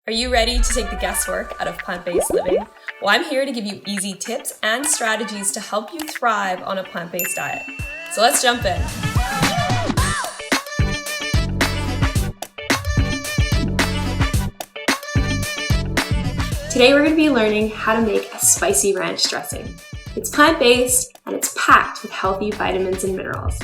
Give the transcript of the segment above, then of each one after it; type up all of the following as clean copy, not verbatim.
Are you ready to take the guesswork out of plant-based living? Well, I'm here to give you easy tips and strategies to help you thrive on a plant-based diet. So let's jump in. Today we're going to be learning how to make a spicy ranch dressing. It's plant-based and it's packed with healthy vitamins and minerals.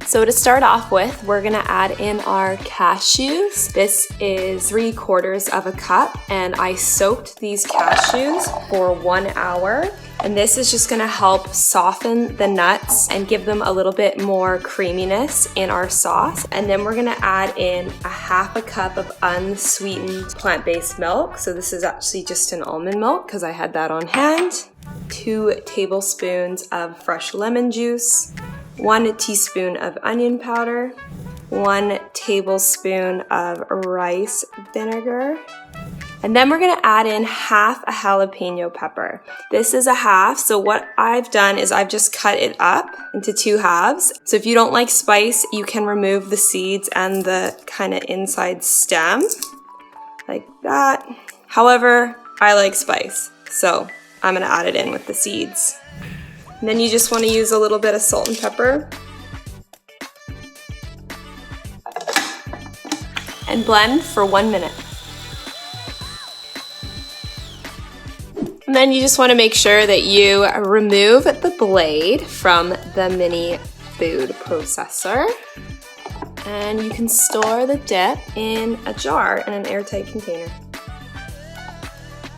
So to start off with, we're gonna add in our cashews. This is 3/4 of a cup, and I soaked these cashews for 1 hour. And this is just gonna help soften the nuts and give them a little bit more creaminess in our sauce. And then we're gonna add in 1/2 cup of unsweetened plant-based milk. So this is actually just an almond milk because I had that on hand. 2 tablespoons of fresh lemon juice. 1 teaspoon of onion powder, 1 tablespoon of rice vinegar, and then we're gonna add in 1/2 a jalapeno pepper. This is 1/2, so what I've done is I've just cut it up into 2 halves. So if you don't like spice, you can remove the seeds and the kind of inside stem, like that. However, I like spice, so I'm gonna add it in with the seeds. And then you just want to use a little bit of salt and pepper. And blend for 1 minute. And then you just want to make sure that you remove the blade from the mini food processor. And you can store the dip in a jar in an airtight container.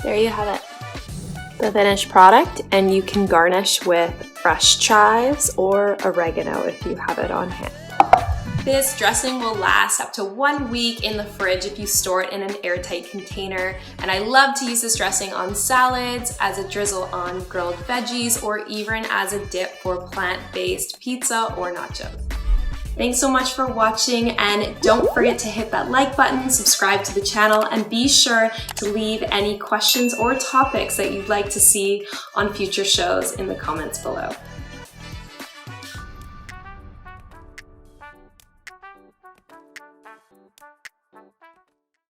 There you have it. The finished product, and you can garnish with fresh chives or oregano if you have it on hand. This dressing will last up to 1 week in the fridge if you store it in an airtight container, and I love to use this dressing on salads, as a drizzle on grilled veggies, or even as a dip for plant-based pizza or nachos. Thanks so much for watching, and don't forget to hit that like button, subscribe to the channel, and be sure to leave any questions or topics that you'd like to see on future shows in the comments below.